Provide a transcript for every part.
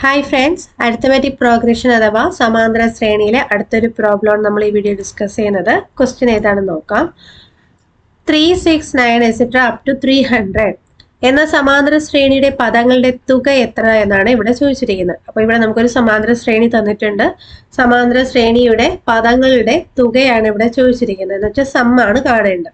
Hi friends, arithmetic progression അഥവാ സമാന്തര ശ്രേണിയിലെ അടുത്തൊരു പ്രോബ്ലം നമ്മൾ ഈ വീഡിയോ ഡിസ്കസ് ചെയ്യുന്നത്. ക്വസ്റ്റ്യൻ ഏതാണെന്ന് നോക്കാം. 3, 6, 9 എക്സെട്ര അപ് ടു 300 എന്ന സമാന്തര ശ്രേണിയുടെ പദങ്ങളുടെ തുക എത്ര എന്നാണ് ഇവിടെ ചോദിച്ചിരിക്കുന്നത്. അപ്പോൾ ഇവിടെ നമുക്കൊരു സമാന്തര ശ്രേണി തന്നിട്ടുണ്ട്. സമാന്തര ശ്രേണിയുടെ പദങ്ങളുടെ തുകയാണ് ഇവിടെ ചോദിച്ചിരിക്കുന്നത്. എന്ന് വെച്ചാൽ സമ്മാണ് കാണേണ്ടത്.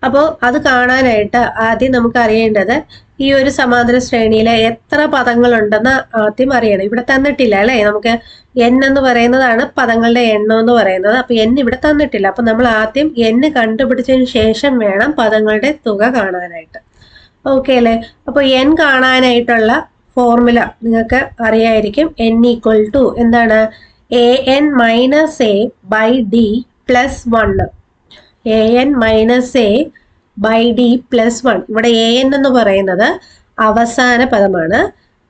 അപ്പോൾ അത് കാണാനായിട്ട് ആദ്യം നമുക്ക് അറിയേണ്ടത് ഈ ഒരു സമാന്തര ശ്രേണിയിലെ എത്ര പദങ്ങളുണ്ടെന്ന് ആദ്യം അറിയണം. ഇവിടെ തന്നിട്ടില്ല അല്ലെ, നമുക്ക് n എന്ന് പറയുന്നതാണ് പദങ്ങളുടെ എണ്ണം എന്ന് പറയുന്നത്. അപ്പൊ n ഇവിടെ തന്നിട്ടില്ല. അപ്പൊ നമ്മൾ ആദ്യം n കണ്ടുപിടിച്ചതിന് ശേഷം വേണം പദങ്ങളുടെ തുക കാണാനായിട്ട്. ഓക്കെ അല്ലെ? അപ്പൊ n കാണാനായിട്ടുള്ള ഫോർമുല നിങ്ങൾക്ക് അറിയായിരിക്കും. n ഈക്വൽ ടു എന്താണ്? an minus a by d plus 1. an minus a by D plus 1. ഇവിടെ an എന്ന് പറയുന്നത് അവസാന പദമാണ്,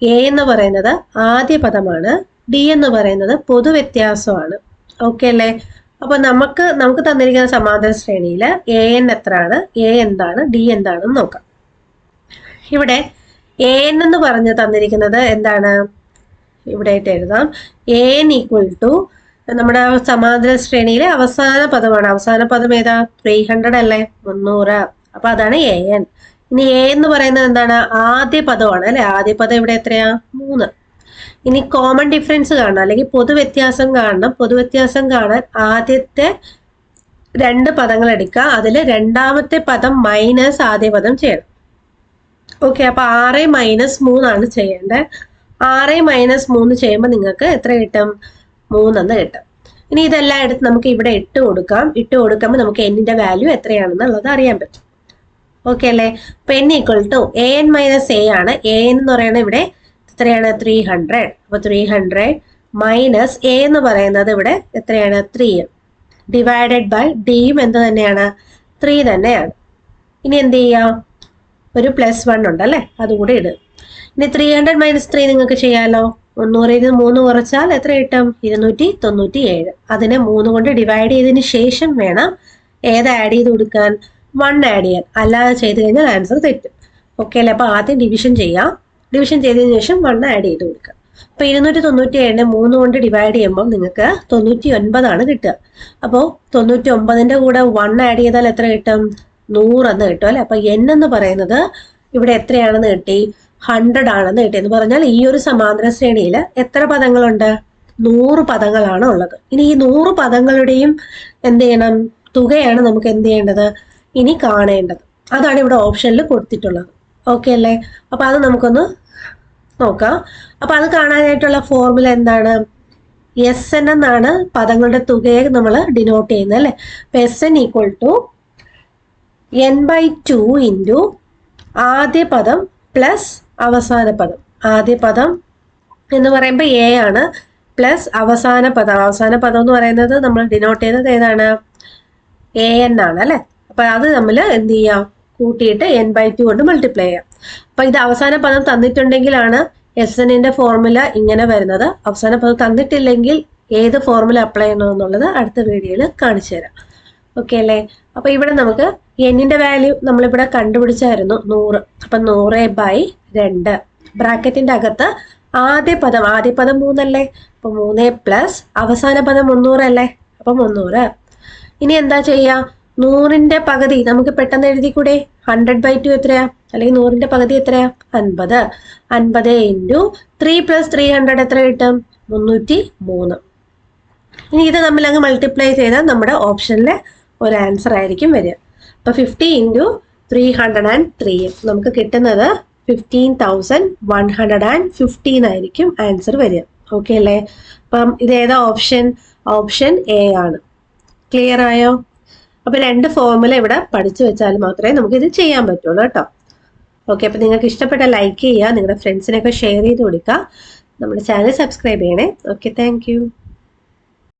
a എന്ന് പറയുന്നത് ആദ്യ പദമാണ്, d എന്ന് പറയുന്നത് പൊതുവ്യത്യാസമാണ്. ഓക്കെ അല്ലേ? അപ്പൊ നമുക്ക് തന്നിരിക്കുന്ന സമാന്തര ശ്രേണിയിൽ an എത്രയാണ്, a എന്താണ്, d എന്താണെന്ന് നോക്കാം. ഇവിടെ an എന്ന് പറഞ്ഞ് തന്നിരിക്കുന്നത് എന്താണ്? ഇവിടെ ആയിട്ട് എഴുതാം. an ഈക്വൽ ടു നമ്മുടെ സമാന്തര ശ്രേണിയിലെ അവസാന പദമാണ്. അവസാന പദം ഏതാ? 300 അല്ലേ, 300. അപ്പൊ അതാണ് an. ഇനി a എന്ന് പറയുന്നത് എന്താണ്? ആദ്യ പദമാണ് അല്ലെ. ആദ്യ പദം ഇവിടെ എത്രയാ? 3. ഇനി കോമൺ ഡിഫറൻസ് കാണണം, അല്ലെങ്കിൽ പൊതുവ്യത്യാസം കാണണം. പൊതുവ്യത്യാസം കാണാൻ ആദ്യത്തെ 2 പദങ്ങൾ എടുക്കുക, അതിൽ രണ്ടാമത്തെ പദം മൈനസ് ആദ്യ പദം ചെയ്യണം. ഓക്കെ, അപ്പൊ 6 മൈനസ് 3 ആണ് ചെയ്യേണ്ടത്. 6 മൈനസ് 3 ചെയ്യുമ്പോൾ നിങ്ങൾക്ക് എത്ര കിട്ടും? 3 എന്ന് കിട്ടും. ഇനി ഇതെല്ലാം എടുത്ത് നമുക്ക് ഇവിടെ ഇട്ട് കൊടുക്കാം. ഇട്ട് കൊടുക്കുമ്പോൾ നമുക്ക് എന്നിന്റെ വാല്യൂ എത്രയാണെന്നുള്ളത് അറിയാൻ പറ്റും. ഓക്കെ അല്ലേ? അപ്പൊ n equal to an minus a ആണ്. an എന്ന് പറയുന്നത് ഇവിടെ എത്രയാണ്? 300. അപ്പൊ 300 മൈനസ് a എന്ന് പറയുന്നത് ഇവിടെ എത്രയാണ്? 3 ഡിവൈഡഡ് ബൈ ഡിയും എന്ത് തന്നെയാണ്? 3 തന്നെയാണ്. ഇനി എന്ത് ചെയ്യാം? ഒരു പ്ലസ് 1 ഉണ്ട് അല്ലെ, അതുകൂടെ ഇടുക. ഇനി 300 മൈനസ് 3 നിങ്ങൾക്ക് ചെയ്യാലോ. 300 3 കുറച്ചാൽ എത്ര കിട്ടും? 297. അതിനെ 3 കൊണ്ട് ഡിവൈഡ് ചെയ്തതിന് ശേഷം വേണം ഏത് ആഡ് ചെയ്ത് കൊടുക്കാൻ? 1 ആഡ് ചെയ്യാൻ. അല്ലാതെ ചെയ്ത് കഴിഞ്ഞാൽ ആൻസർ തെറ്റും. ഓക്കെ അല്ലേ? അപ്പൊ ആദ്യം ഡിവിഷൻ ചെയ്യാം. ഡിവിഷൻ ചെയ്തതിനു ശേഷം 1 ആഡ് ചെയ്ത് കൊടുക്കുക. അപ്പൊ 297 3 കൊണ്ട് ഡിവൈഡ് ചെയ്യുമ്പോൾ നിങ്ങൾക്ക് 99 ആണ് കിട്ടുക. അപ്പോൾ 99ന്റെ കൂടെ 1 ആഡ് ചെയ്താൽ എത്ര കിട്ടും? 100 എന്ന് കിട്ടും അല്ലെ. അപ്പൊ n എന്ന് പറയുന്നത് ഇവിടെ എത്രയാണെന്ന് കിട്ടി? 100 ആണെന്ന് കിട്ടി. എന്ന് പറഞ്ഞാൽ ഈ ഒരു സമാന്തര ശ്രേണിയിൽ എത്ര പദങ്ങളുണ്ട്? 100 പദങ്ങളാണ് ഉള്ളത്. ഇനി ഈ 100 പദങ്ങളുടെയും എന്ത് ചെയ്യണം? തുകയാണ് നമുക്ക് എന്ത് ചെയ്യേണ്ടത്? ഇനി കാണേണ്ടത്. അതാണ് ഇവിടെ ഓപ്ഷനിൽ കൊടുത്തിട്ടുള്ളത്. ഓക്കെ അല്ലേ? അപ്പൊ അത് നമുക്കൊന്ന് നോക്കാം. അപ്പൊ അത് കാണാനായിട്ടുള്ള ഫോർമുല എന്താണ്? SN എന്നാണ് പദങ്ങളുടെ തുകയെ നമ്മൾ ഡിനോട്ട് ചെയ്യുന്നത് അല്ലെ. അപ്പൊ SN equal to n/2 into ആദ്യ പദം പ്ലസ് അവസാന പദം. ആദ്യ പദം എന്ന് പറയുമ്പോൾ a ആണ്, പ്ലസ് അവസാന പദം. അവസാന പദം എന്ന് പറയുന്നത് നമ്മൾ ഡിനോട്ട് ചെയ്യുന്നത് ഏതാണ്? an ആണ് അല്ലെ. അപ്പൊ അത് നമ്മൾ എന്ത് ചെയ്യാം? കൂട്ടിയിട്ട് n/2 കൊണ്ട് മൾട്ടിപ്ലൈ ചെയ്യാം. അപ്പൊ ഇത് അവസാന പദം തന്നിട്ടുണ്ടെങ്കിലാണ് SNന്റെ ഫോർമുല ഇങ്ങനെ വരുന്നത്. അവസാന പദം തന്നിട്ടില്ലെങ്കിൽ ഏത് ഫോർമുല അപ്ലൈ ചെയ്യണമെന്നുള്ളത് അടുത്ത വീഡിയോയിൽ കാണിച്ചു തരാം. ഓക്കെ അല്ലേ? അപ്പൊ ഇവിടെ നമുക്ക് എന്നിന്റെ വാല്യൂ നമ്മളിവിടെ കണ്ടുപിടിച്ചായിരുന്നു 100. അപ്പൊ 100/2 ബ്രാക്കറ്റിന്റെ അകത്ത് ആദ്യ പദം 3 അല്ലേ. അപ്പൊ 3 പ്ലസ് അവസാന പദം 300 അല്ലേ. അപ്പൊ 300. ഇനി എന്താ ചെയ്യാ? 100ന്റെ പകുതി നമുക്ക് പെട്ടെന്ന് എഴുതിക്കൂടെ? 100/2 എത്രയാ? അല്ലെങ്കിൽ 100ന്റെ പകുതി എത്രയാ? 50. 50 ഇൻറ്റു 3 പ്ലസ് 300 എത്ര കിട്ടും? 303. ഇനി ഇത് നമ്മൾ അങ്ങ് മൾട്ടിപ്ലൈ ചെയ്താൽ നമ്മുടെ ഓപ്ഷനിലെ ഒരു ആൻസർ ആയിരിക്കും വരിക. അപ്പൊ 50 ഇൻറ്റു 303 നമുക്ക് കിട്ടുന്നത് 15,115 ആയിരിക്കും ആൻസർ വരിക. ഓക്കെ അല്ലേ? അപ്പം ഇത് ഏതാ ഓപ്ഷൻ? ഓപ്ഷൻ എ ആണ്. ക്ലിയർ ആയോ? അപ്പൊ 2 ഫോർമുല ഇവിടെ പഠിച്ചു വെച്ചാൽ മാത്രമേ നമുക്ക് ഇത് ചെയ്യാൻ പറ്റുള്ളൂ കേട്ടോ. ഓക്കെ, അപ്പൊ നിങ്ങൾക്ക് ഇഷ്ടപ്പെട്ട ലൈക്ക് ചെയ്യുക, നിങ്ങളുടെ ഫ്രണ്ട്സിനൊക്കെ ഷെയർ ചെയ്ത് കൊടുക്കുക, നമ്മുടെ ചാനൽ സബ്സ്ക്രൈബ് ചെയ്യണേ. Okay, thank you.